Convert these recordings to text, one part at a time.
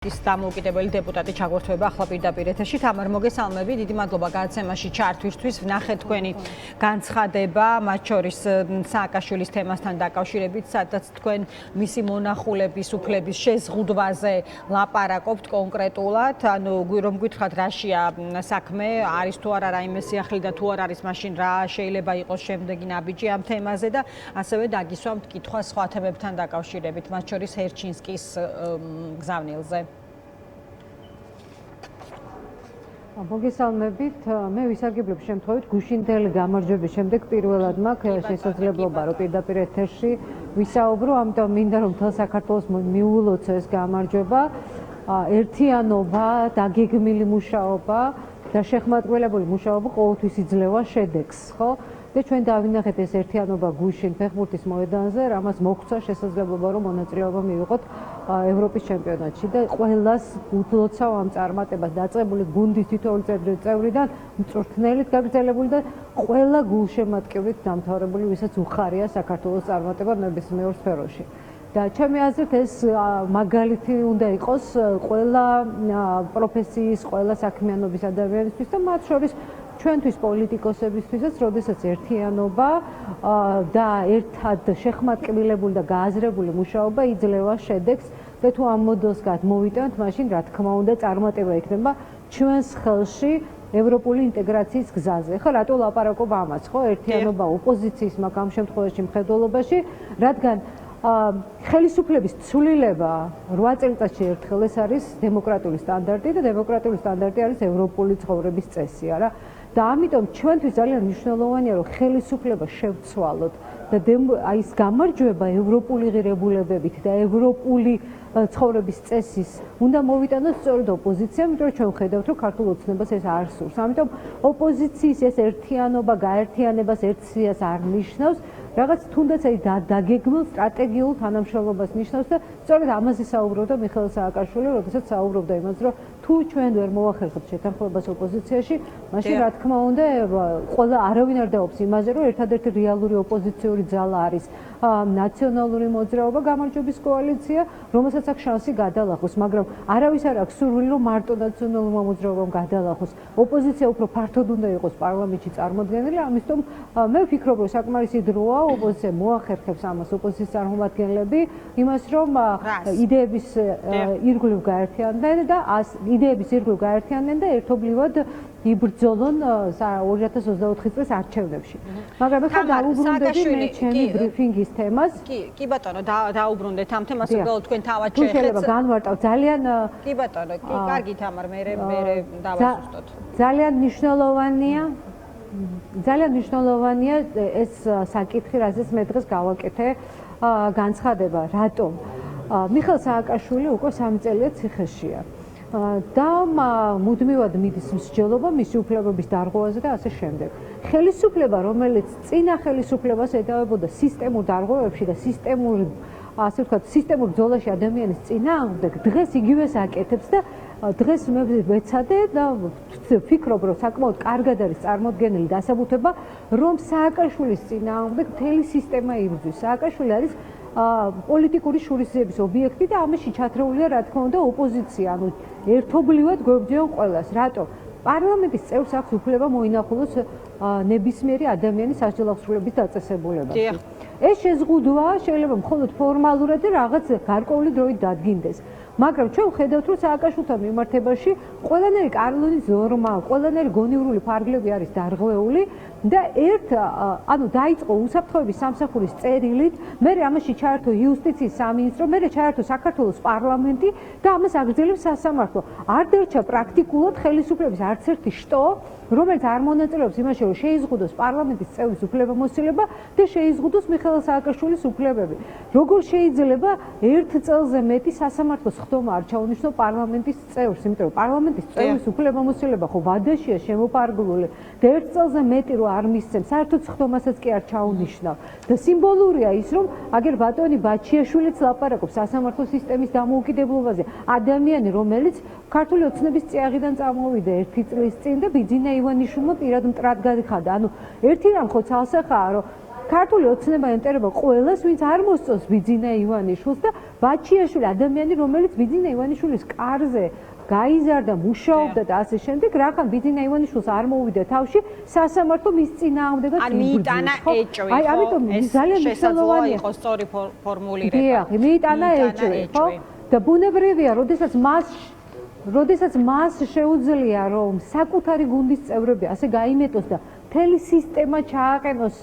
ის დამოუკიდებელი დეპუტატი ჩაგვერთვება ახლა პირდაპირ ეთერში. თამარ, მოგესალმები, დიდი მადლობა გადაცემაში ჩართვისთვის. ვნახეთ თქვენი განცხადება, მათ შორის სააკაშვილის თემასთან დაკავშირებით, სადაც თქვენ მისი მონახულების უფლების შეზღუდვაზე ლაპარაკობთ კონკრეტულად. ანუ რომ გითხრათ რაშია საქმე, არის თუ არა რაიმე სიახლე და თუ არ არის, მაშინ რა შეიძლება იყოს შემდეგი ნაბიჯი ამ თემაზე და ასევე დაგისვამთ კითხვა სხვა თემებთან დაკავშირებით, მათ შორის ჰერჩინსკის გზავნილზე. მოგესალმებით, მე ვისარგებლებ შემთხვევით გუშინდელი გამარჯვების შემდეგ პირველად მაქვს შესაძლებლობა რომ პირდაპირ ეთერში ვისაუბრო, ამიტომ მინდა რომ მთელ საქართველოს მიულოცო ეს გამარჯვება, ერთიანობა, დაგეგმილი მუშაობა და შეხმატკვრელებული მუშაობა ყოველთვის იძლევა შედეგს, ხო? და ჩვენ დავინახეთ ეს ერთიანობა გუშინ ფეხბურთის მოედანზე, რამაც მოგვცა შესაძლებლობა რომ მონაწილეობა მივიღოთ ევროპის ჩემპიონატში და ყველას ულოცავ ამ წარმატებას, დაწყებული გუნდის თითოეული წევრიდან მწვრთნელით გაგრძელებული და ყველა გულშემატკივრით დამთავრებული, ვისაც უხარია საქართველოს წარმატება ნებისმიერ სფეროში. და ჩემი აზრით ეს მაგალითი უნდა იყოს ყველა პროფესიის, ყველა საქმიანობის ადამიანისთვის და მათ შორის ჩვენთვის პოლიტიკოსებისთვისაც, როდესაც ერთიანობა და ერთად შეხმატკილებული და გააზრებული მუშაობა იძლევა შედეგს და თუ ამ მოდელს გადმოვიტანთ, მაშინ რა თქმა უნდა წარმატება იქნება ჩვენს ხელში ევროპული ინტეგრაციის გზაზე. ხო, რატო ლაპარაკობ ამას, ხო? ერთიანობა ოპოზიციის მაგ ამ შემთხვევაში მხედველობაში, რადგან ხელისუფლების ცვლილება 8 წელიწადში ერთხელ ეს არის დემოკრატიული სტანდარტი და დემოკრატიული სტანდარტი არის ევროპული ცხოვრების წესი, არა? და ამიტომ ჩვენთვის ძალიან მნიშვნელოვანია რომ ხელისუფლება შევცვალოთ და აი ეს გამარჯვება ევროპული ღირებულებებით და ევროპული ცხოვრების წესის უნდა მოვიტანოთ სწორედ ოპოზიციამ, იმიტომ რომ ჩვენ ხედავთ რომ ქართულ ოცნებას ეს არ სურს. ამიტომ ოპოზიციის ეს ერთიანობა, გაერთიანებას, ერთსიას არ ნიშნავს, რაღაც თუნდაც აი დაგეგმილ სტრატეგიულ თანამშრომლობას ნიშნავს და სწორედ ამაზე საუბრობდა მიხეილ სააკაშვილი, როდესაც საუბრობდა იმაზე, რომ თუ ჩვენ ვერ მოახერხებთ შეთანხმებას ოპოზიციაში, მაშინ რა თქმა უნდა, ყველა არავინ არ დაობს იმაზე, რომ ერთადერთი რეალური ოპოზიციური ძალა არის ნაციონალური მოძრაობა, გამარჯვების კოალიცია, რომელსაც აქვს შანსი გადალახოს, მაგრამ არავის არ აქვს სურვილი, რომ მარტო ნაციონალურმა მოძრაობამ გადალახოს. ოპოზიცია უფრო ფართოდ უნდა იყოს პარლამენტში წარმოდგენილი, ამიტომ მე ვფიქრობ, რომ საკმარისი დროა ოპოზიცია მოახერხებს ამას ოპოზიციის წარმომადგენლები, იმას რომ იდეების ირგვლივ გაერთიანდნენ და იდეების ირგვლივ გაერთიანდნენ და ერთობლივად იბრძოლონ 2024 წლის არჩევნებში. მაგრამ ახლა დაუბრუნდები მე ჩემი ბრიფინგის თემას. კი ბატონო, დაუბრუნდეთ ამ თემას, უბრალოდ თქვენ თავად შეეხეთ. შეიძლება განვარტავ ძალიან კი ბატონო, კი კარგი თამარ, მე დავასუსტოთ. ძალიან მნიშვნელოვანია ეს საკითხი, რაზეც მე დღეს გავაკეთე განცხადება, რატომ მიხეილ სააკაშვილი უკვე 3 წელია ციხეშია. და მუდმივად მიდის მსჯელობა მისი უფლებების დარღვევაზე და ასე შემდეგ. ხელისუფლება, რომელიც წინა ხელისუფლებას ედავებოდა სისტემურ დარღვევებში და ასე ვთქვათ, სისტემურ ბრძოლაში ადამიანის წინააღმდეგ, დღეს იგივეს აკეთებს და დღეს მე ვეცადე და ვფიქრობ, რომ საკმაოდ კარგად არის წარმოდგენილი დასაბუთება, რომ სააკაშვილის წინააღმდეგ მთელი სისტემა იბრძვის. სააკაშვილი არის პოლიტიკური შურისძიების ობიექტი და ამაში ჩათრეულია რა თქმა უნდა ოპოზიცია, ანუ ერთობლივად გვებრძვიან ყველას. რატო? პარლამენტის წევრს აქვს უფლება მოინახულოს ნებისმიერი ადამიანის სასჯელ აღსრულების დაწესებულებაში. ეს შეზღუდვა შეიძლება მხოლოდ ფორმალურად და რაღაც გარკვეული დროით დადგინდეს. მაგრამ ჩვენ ვხედავთ, რომ სააკაშვილთან მიმართებაში ყველანაირი კანონის ნორმა, ყველანაირი გონივრული ფარგლები არის დარღვეული და დაიწყო უსაფრთხოების სამსახურის წერილით, მერე ამაში ჩაერთო იუსტიციის სამინისტრო, მერე ჩაერთო საქართველოს პარლამენტი და ამას აგრძელებს სასამართლო. არ დარჩა პრაქტიკულად ხელისუფლების არც ერთი შტო, რომელიც არ მონაწილეობს იმაში, რომ შეიზღუდოს პარლამენტის წევრის უფლებამოსილება და შეიზღუდოს მიხეილ სააკაშვილის უფლებები. როგორ შეიძლება 1 წელზე მეტი სასამართლოს ხდომა არ ჩაუნიშნო პარლამენტის წევრს, იმიტომ რომ პარლამენტის წევრის უფლებამოსილება ხო ვადაშია შემოპარგლული და 1 წელზე მეტი რო არ მისცემ, საერთოდ ხდომასაც კი არ ჩაუნიშნავ. და სიმბოლურია ის, რომ აგერ ბატონი ბაჩიაშვილიც ლაპარაკობს სასამართლო სისტემის დამოუკიდებლობაზე, ადამიანი, რომელიც ქართული ოცნების წიაღიდან წამოვიდა 1 წლის წინ და ბიძინა ივანიშვილმა პირად მტრად გადიხადა. ანუ ერთი რამ ხო ცალსახაა, რომ ქართული ოცნება ემტერება ყველას, ვინც არ მოსწონს ბიძინა ივანიშვილს და ბაჩიაშვილი ადამიანი, რომელიც ბიძინა ივანიშვილის კარზე გაიზარდა, მუშაობდა და ასე შემდეგ, რახან ბიძინა ივანიშვილს არ მოუვიდა თავში, სასამართლო მის წინააღმდეგად მიიტანა ეჭვი. აი, ამიტომ ძალიან შესაძლოა იყოს სწორი ფორმულირება. დიახ, მიიტანა ეჭვი, ხო? და ბუნებრივია, როდესაც მას შეუძლია, რომ საკუთარი გუნდის წევრები ასე გაიმეტოს და მთელი სისტემა ჩააყენოს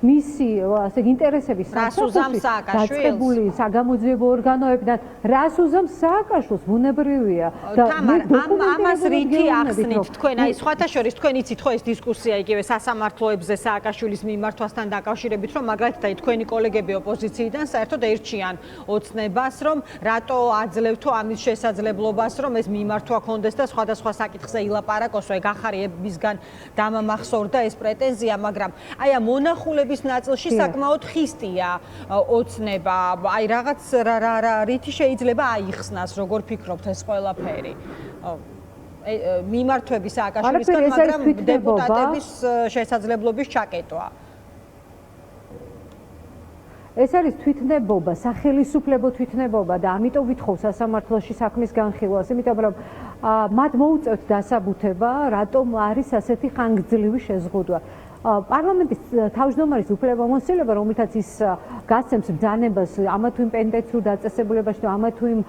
მისი ასე ინტერესების სასამართლოში დაწყებული საგამოძიებო ორგანოებიდან რას უზამს სააკაშვილს ბუნებრივია და ამას რითი ახსნით თქვენ აი სხვათა შორის თქვენ იცით ხო ეს დისკუსია იგივე სასამართლოებზე სააკაშვილის მიმართვასთან დაკავშირებით რომ მაგალითად აი თქვენი კოლეგები ოპოზიციიდან საერთოდ ერჩიან ოცნებას რომ რატო აძლევთ თუ ამის შესაძლებლობას რომ ეს მიმართვა ქონდეს და სხვადასხვა საკითხზე ილაპარაკოს ეგ ახარიებისგან დამამახსოვრდა ეს პრეტენზია მაგრამ აი ამ მონახულების ნაწილში საკმაოდ ხისტია ოცნება აი რაღაც რითი შეიძლება აიხსნას როგორ ფიქრობთ ეს ყველაფერი მიმართვების სააკაშვილისგან მაგრამ დეპუტატების შესაძლებლობის ჩაკეტვა ეს არის თვითნებობა, სახელისუფლებო თვითნებობა და ამიტომ ვითხოვ სასამართლოში საქმის განხილვას, იმიტომ რომ მათ მოუწევთ დასაბუთება, რატომ არის ასეთი ხანგრძლივი შეზღუდვა. პარლამენტის თავმჯდომარის უფლებამოსილება, რომლითაც ის გასცემს ბრძანებას ამა თუ იმ პენტენციურ დაწესებულებაში და ამა თუ იმ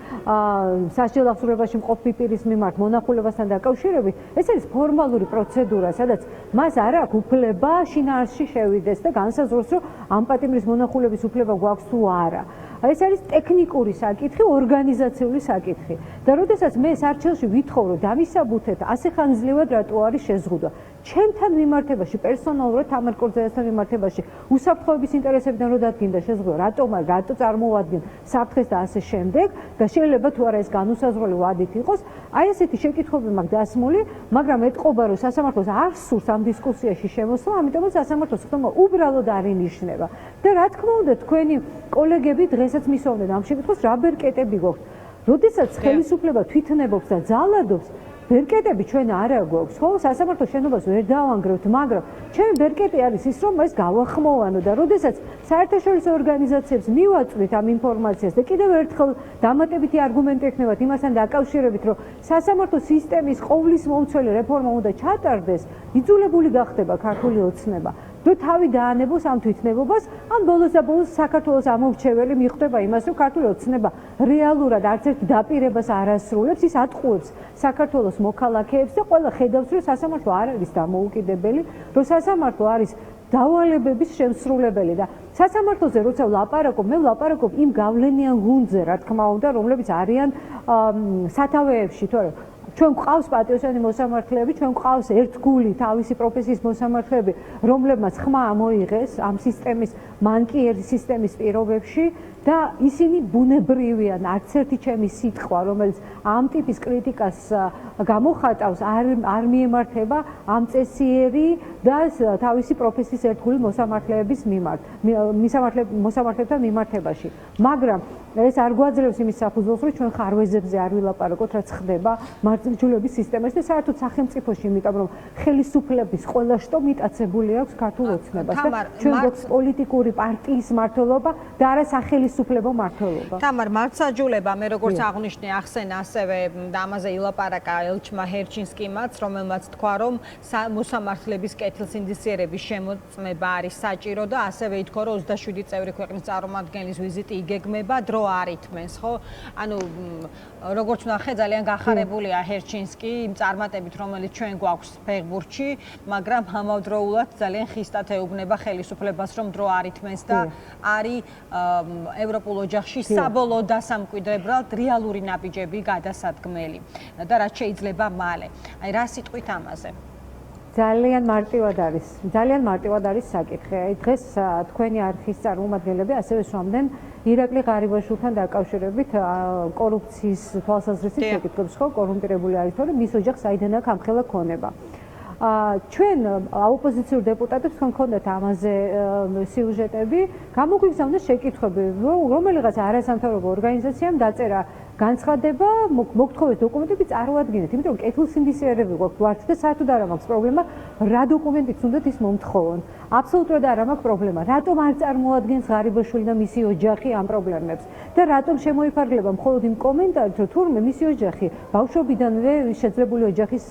სასჯელ აღსრულებაში მყოფი პირის მიმართ მონახულებასთან დაკავშირებით, ეს არის ფორმალური პროცედურა, სადაც მას არ აქვს უფლება შინაარსში შევიდეს და განსაზღვროს, რომ ამ პატიმრის მონახულების უფლება გვაქვს თუ არა. ეს არის ტექნიკური საკითხი, ორგანიზაციული საკითხი. და როდესაც მე სარჩელში ვითხოვ, რომ დამისაბუთეთ, ასე ხანგრძლივად რატო არის შეზღუდვა. ჩემთან მიმართებაში, პერსონალურად თამარ კორძეასთან მიმართებაში, უსაფრთხოების ინტერესებიდან რო დადგინდა შეზღუდვა, რატო წარმოუადგენ საფრთხეს და ასე შემდეგ და შეიძლება თუ არა ეს განუსაზღვრელი ვადით იყოს, აი ესეთი შეკითხვები მაქვს დასმული, მაგრამ ეთყობა, რომ სასამართლოს არ სურს ამ დისკუსიაში შემოსვლა, ამიტომაც სასამართლოს ხდომა უბრალოდ არ ინიშნება. და რა თქმა უნდა, თქვენი კოლეგები დღესაც მისვამდნენ ამ შეკითხვას, რა ბერკეტები გვაქვს. როდესაც ხელისუფლება თვითნებობს და ძალადობს, ბერკეტები ჩვენ არა გვაქვს, ხო? სასამართლოს შენობას ვერ დავანგრევთ, მაგრამ ჩემი ბერკეტი არის ის, რომ ეს გავახმოვანო და როდესაც საერთაშორისო ორგანიზაციებს მივაწვით ამ ინფორმაციას და კიდევ ერთხელ დამატებითი არგუმენტი ექნებათ იმასთან დაკავშირებით, რომ სასამართლო სისტემის ყოვლისმომცველი რეფორმა უნდა ჩატარდეს, იძულებული გახდება ქართული ოცნება. რომ თავი დაანებოს ამ თვითნებობას, ან ბოლოს და ბოლოს საქართველოს ამორჩეველი მიხვდება იმას, რომ ქართული ოცნება რეალურად არც ერთ დაპირებას არ ასრულებს, ის ატყუებს საქართველოს მოქალაქეებს და ყველა ხედავს, რომ სასამართლო არ არის დამოუკიდებელი, რომ სასამართლო არის დავალებების შემსრულებელი და სასამართლოზე როცა ვლაპარაკობ, მე ვლაპარაკობ იმ გავლენიან გუნდზე, რა თქმა უნდა, რომლებიც არიან სათავეებში, თორე ჩვენ გვყავს პატიოსანი მოსამართლეები, ჩვენ გვყავს ერთგული თავისი პროფესიის მოსამართლეები, რომლებმაც ხმა ამოიღეს ამ სისტემის მანკიერი სისტემის პირობებში და ისინი ბუნებრივია, არც ერთი ჩემი სიტყვა, რომელიც ამ ტიპის κρიტიკას გამოხატავს, არ მიემართება ამ წესიერი და თავისი პროფესიის ერთგული მოსამართლეების მოსამართლებთან მიმართებაში. მაგრამ ეს არ გვაძლევს იმის საფუძველს, რომ ჩვენ ხარვეზებზე არ ვილაპარაკოთ, რაც ხდება მარცხნივების სისტემაში და საერთოდ სახელმწიფოში, იმიტომ რომ ხელისუფლების ყველა შტო მიტაცებული აქვს ქართულ ოცნებას და ჩვენ გვაქვს პოლიტიკური პარტიის მმართველობა და არა სახელისუფლებო მმართველობა. თამარ, მართლმსაჯულება, მე როგორც აღნიშნე, ახსენა ასევე და ამაზე ილაპარაკა ელჩმა ჰერჩინსკიმაც, რომელმაც თქვა, რომ მოსამართლეების კეთილსინდისიერების შემოწმება არის საჭირო და ასევე ითქვა, რომ 27 წევრი ქვეყნის წარმომადგენლის ვიზიტი იგეგმება, დრო არ ითმენს, ხო? ანუ როგორც ვნახე, ძალიან გახარებულია ჰერჩინსკი იმ წარმატებით, რომელიც ჩვენ გვაქვს ფეხბურთში, მაგრამ ამავდროულად ძალიან ხისტად ეუბნება ხელისუფლებას, რომ დრო არ ითმენს და არის ევროპულ ოჯახში საბოლოო დასამკვიდრებლად რეალური ნაბიჯები გადასადგმელი და რაც შეიძლება მალე. აი რა სიტყვით ამაზე? ძალიან მარტივად არის საკითხი. აი დღეს თქვენი არქის წარმომადგენლები ასევე სვამდნენ ირაკლი ღარიბაშვილთან დაკავშირებით კორუფციის თვალსაზრისით შეკითხვებს, ხო, კორუმპირებული არის, თორემ მის ოჯახს საიდან აქვს ამხელა ქონება. ჩვენ ოპოზიციურ დეპუტატებს გქონდათ ამაზე სიუჟეტები, გამოგვიგზავნა შეკითხვები, რომელიღაც არასამთავრობო ორგანიზაციამ დაწერა განცხადება მოგთხოვეს დოკუმენტები წარუადგინეთ, იმიტომ რომ კეთილსინდისიერები გვაქვს ვართ და საერთოდ არ მაქვს პრობლემა რა დოკუმენტიც უნდათ ის მომთხოვონ. აბსოლუტურად არ მაქვს პრობლემა. რატომ არ წარმოადგენს ღარიბაშვილი და მისი ოჯახი ამ პრობლემებს და რატომ შემოიფარგლება მხოლოდ იმ კომენტარით, რომ თურმე მისი ოჯახი ბავშვობიდანვე შეძლებული ოჯახის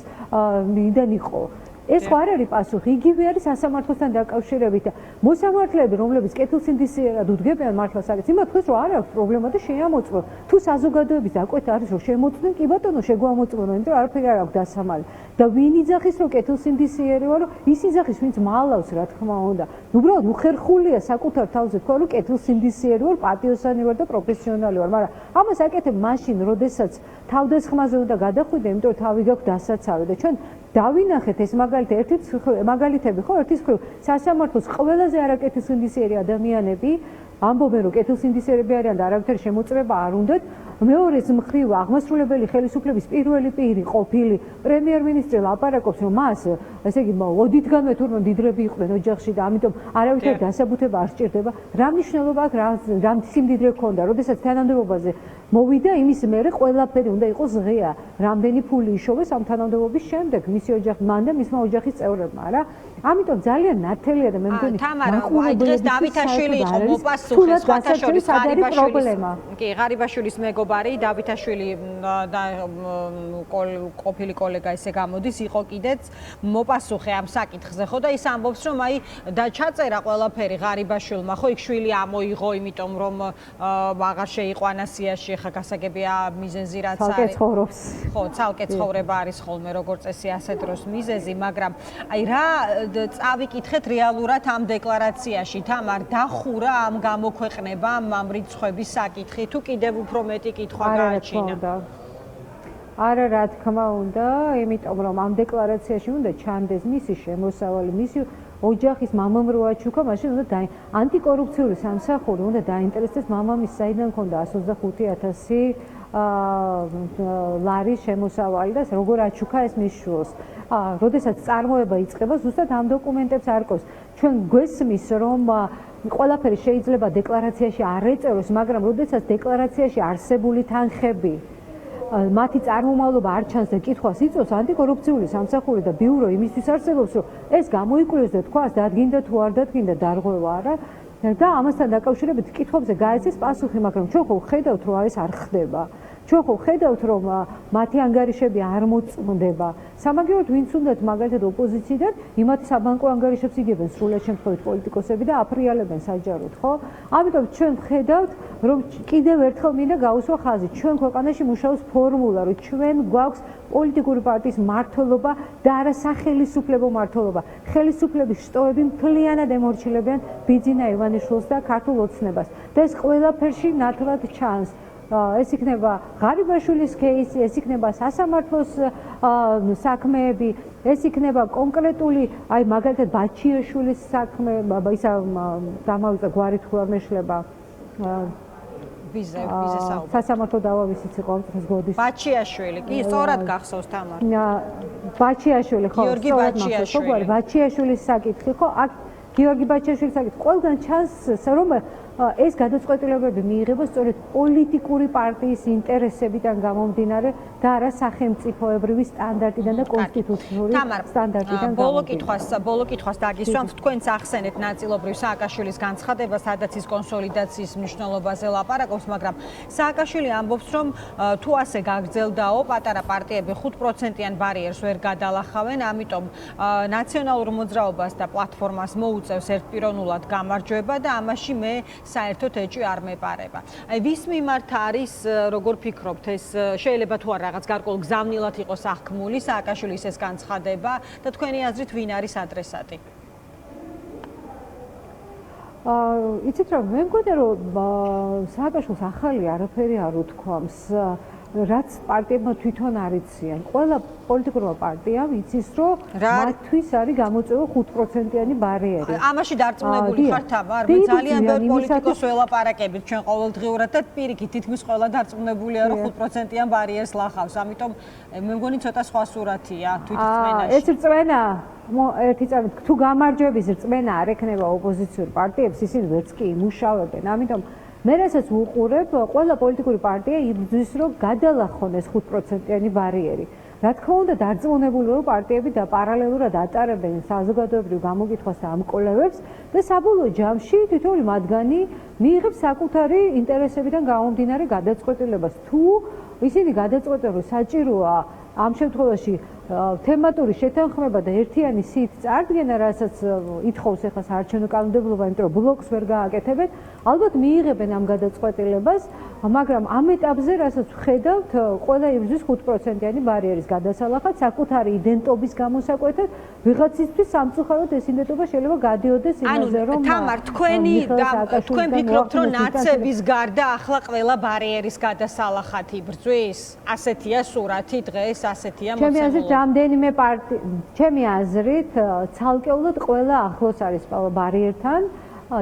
მიდან იყო. ეს ხო არ არის პასუხი, იგივე არის სასამართლოსთან დაკავშირებით და მოსამართლეები, რომლებიც კეთილსინდისიერად უდგებიან მართლას არის, იმათ ხოს რომ არ აქვს პრობლემა და შეამოწმონ. თუ საზოგადოების დაკვეთა არის რომ შემოწმენ, კი ბატონო შეგვამოწმონ, იმიტომ რომ არაფერი არ აქვს დასამალი. და ვინ იძახის რომ კეთილსინდისიერი ვარო, ის იძახის ვინც მალავს რა თქმა უნდა. უბრალოდ უხერხულია საკუთარ თავზე თქვა რომ კეთილსინდისიერი ვარ, პატიოსანი ვარ და პროფესიონალი ვარ, მაგრამ ამას აკეთებ მაშინ, როდესაც თავდასხმაზე უნდა გადახვიდე, იმიტომ რომ თავი გაქვს დასაცავი და ჩვენ დავინახეთ ეს მაგალითები ხო ერთის მხრივ სასამართლოს ყველაზე არაკეთილსინდისიერი ადამიანები ამბობენ რომ კეთილსინდისიერები არიან და არავითარი შემოწმება არ უნდათ მეორეს მხრივ აღმასრულებელი ხელისუფლების პირველი პირი ყოფილი პრემიერ-მინისტრი ლაპარაკობს რომ მას ესე იგი ოდითგანვე თურმე მდიდრები იყვნენ ოჯახში და ამიტომ არავითარი დასაბუთება არ სჭირდება რა მნიშვნელობა აქვს რა სიმდიდრე ჰქონდა როდესაც თანამდებობაზე მოვიდა იმის მერე ყველაფერი უნდა იყოს ღია რამდენი ფული იშოვეს ამ თანამდებობის შემდეგ მისი ოჯახი მან და მისმა ოჯახის წევრებმა რა ამიტომ ძალიან ნათელია და მე მგონი თამარა აი დღეს დავითაშვილი იყო მოპასუხე სხვათა შორის ღარიბაშვილის მეგობარი დავითაშვილი და ყოფილი კოლეგა ესე გამოდის იყო კიდეც მოპასუხე ამ საკითხზე ხო და ის ამბობს რომ აი და ჩაწერა ყველაფერი ღარიბაშვილმა ხო იქ შვილი ამოიღო იმიტომ რომ აღარ შეიყვანა სიაში ხა გასაგებია მიზეზი რაც არის ხო ცალკე ცხოვრება არის ხოლმე როგორც წესი ასეთ დროს მიზეზი მაგრამ აი რა წავიკითხეთ რეალურად ამ დეკლარაციაში თამარ დახურა ამ გამოქვეყნებამ ამ რიცხვების საკითხი თუ კიდევ უფრო მეტი კითხვა გააჩინა არა რა თქმა უნდა იმიტომ რომ ამ დეკლარაციაში უნდა ჩანდეს მისი შემოსავალი მისი ოჯახის მამამ რო აჩუქა მაშინ უნდა ანტიკორუფციული სამსახური უნდა დაინტერესდეს მამამის საიდან ჰქონდა 125,000 ლარის შემოსავალი და როგორ აჩუქა ეს მის შვილს როდესაც წარმოება იწყება ზუსტად ამ დოკუმენტებს არ ყავს ჩვენ გვესმის რომ ყველაფერი შეიძლება დეკლარაციაში არ ეწეროს მაგრამ როდესაც დეკლარაციაში არსებული თანხები მათი წარმომავლობა არ ჩანს და კითხვას იწვევს ანტიკორუფციული სამსახური და ბიურო იმისთვის არსებობს რომ ეს გამოიკვლიოს და თქვას დადგინდა თუ არ დადგინდა დარღვევა რა და ამასთან დაკავშირებით კითხვებზე გაეცეს პასუხი მაგრამ ჩვენ ხო ხედავთ რომ ეს არ ხდება ჩვენ ხო ხედავთ რომ მათი ანგარიშები არ მოწმდება სამაგიეროდ ვინც უნდათ მაგალითად ოპოზიციიდან იმათი საბანკო ანგარიშებს იგებენ სრულად შემთხვევით პოლიტიკოსები და აფრიალებენ საჯაროდ ხო ამიტომ ჩვენ ხედავთ რომ კიდევ ერთხელ მინდა გაუსვა ხაზი ჩვენ ქვეყანაში მუშაობს ფორმულა რომ ჩვენ გვაქვს პოლიტიკური პარტიის მმართველობა და არა სახელისუფლებო მმართველობა ხელისუფლების შტოები მთლიანად ემორჩილებიან ბიძინა ივანიშვილს და ქართულ ოცნებას და ეს ყველაფერში ნათლად ჩანს ეს იქნება ღარიბაშვილის кейსი, ეს იქნება სასამართლოს საქმეები, ეს იქნება კონკრეტული, აი მაგალითად ბაჩიაშვილის საქმე, ისა დამავიწყდა გვარი თუ არ მეშლება. ვიზე საუბარი. სასამართლო დავა ვისიც იყო ამ წელს გოდის. ბაჩიაშვილი, კი, სწორად გახსოვს თამარ. ბაჩიაშვილი ხო, გიორგი ბაჩიაშვილი. ბაჩიაშვილის საკითხი ხო, აქ გიორგი ბაჩიაშვილის საკითხი ყველგან ჩანს, რომ ეს გადაწყვეტილებები მიიღება სწორედ პოლიტიკური პარტიის ინტერესებიდან გამომდინარე და არა სახელმწიფოებრივი სტანდარტიდან და კონსტიტუციური სტანდარტიდან გამომდინარე. ბოლო კითხვას დაგისვამთ, თქვენც ახსენეთ ნაწილობრივ სააკაშვილის განცხადებას, სადაც ის კონსოლიდაციის მნიშვნელობაზე ლაპარაკობს, მაგრამ სააკაშვილი ამბობს, რომ თუ ასე გაგრძელდაო, პატარა პარტიები 5%-იან ბარიერს ვერ გადალახავენ, ამიტომ ნაციონალურ მოძრაობას და პლატფორმას მოუწევს ერთპიროვნულად გამარჯვება და ამაში მე საერთოდ ეჭვი არ მეპარება. აი ვის მიმართ არის, როგორ ფიქრობთ, ეს შეიძლება თუ არა რაღაც გარკვეულ გზავნილად იყოს აღქმული სააკაშვილის ეს განცხადება და თქვენი აზრით ვინ არის ადრესატი? იცით რა, მე მგონი რომ სააკაშვილს ახალი არაფერი არ უთქვამს. რაც პარტიებმა თვითონ არიციან. ყველა პოლიტიკურმა პარტიამ იცის, რომ მათთვის არის გამოწვევა 5%-იანი ბარიერი. ამაში დარწმუნებული ხარ თამარ? მე ძალიან ბევრ პოლიტიკოს ველაპარაკებით ჩვენ ყოველდღიურად და პირიქით თითქმის ყველა დარწმუნებულია, რომ 5%-იან ბარიერს ლახავს. ამიტომ მე მგონი ცოტა სხვა სურათია თვითრწმენაში. ეს რწმენა ერთი წამით თუ გამარჯვების რწმენა არ ექნება ოპოზიციურ პარტიებს, ისინი ვერც კი იმუშავებენ. ამიტომ მე რასაც ვუყურებ, ყველა პოლიტიკური პარტია იბრძვის, რომ გადალახონ ეს 5%-იანი ბარიერი. რა თქმა უნდა, დარწმუნებული რომ პარტიები და პარალელურად ატარებენ საზოგადოებრივ გამოკითხვას და ამ კვლევებს და საბოლოო ჯამში თითოეული მათგანი მიიღებს საკუთარი ინტერესებიდან გამომდინარე გადაწყვეტილებას. თუ ისინი გადაწყვეტენ, რომ საჭიროა ამ შემთხვევაში თემატური შეთანხმება და ერთიანი სიით წარდგენა, რასაც ითხოვს ახლა საარჩევნო კანონმდებლობა, იმიტომ რომ ბლოკს ვერ გააკეთებენ, ალბათ მიიღებენ ამ გადაწყვეტილებას, მაგრამ ამ ეტაპზე, რასაც ვხედავთ, ყველა იბრძვის 5%-იანი ბარიერის გადასალახად, საკუთარი იდენტობის გამოსაკვეთად, ვიღაცისთვის სამწუხაროდ ეს იდენტობა შეიძლება გადიოდეს იმაზე, რომ თამარ, თქვენ ფიქრობთ, რომ ნაცების გარდა ახლა ყველა ბარიერის გადასალახად იბრძვის? ასეთია სურათი დღეს, ასეთია მოცემულობა. რამდენიმე პარტია, ჩემი აზრით, ცალკეულად ყველა ახლოს არის ბარიერთან.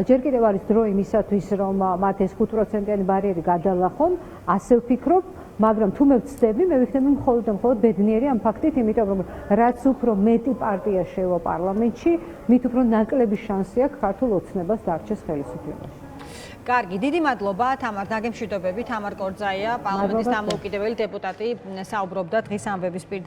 ჯერ კიდევ არის დრო იმისათვის, რომ მათ ეს 5%-იანი ბარიერი გადალახონ, ასე ვფიქრობ, მაგრამ თუ მე ვცდები, მე ვიქნები მხოლოდ და მხოლოდ ბედნიერი ამ ფაქტით, იმიტომ რომ რაც უფრო მეტი პარტია შევა პარლამენტში, მით უფრო ნაკლები შანსი აქვს ქართულ ოცნებას დარჩეს ხელისუფლებაში. კარგი, დიდი მადლობა თამარ, დაგემშვიდობებით. თამარ კორძაია, პარლამენტის დამოუკიდებელი დეპუტატი, საუბრობდა დღის ამბების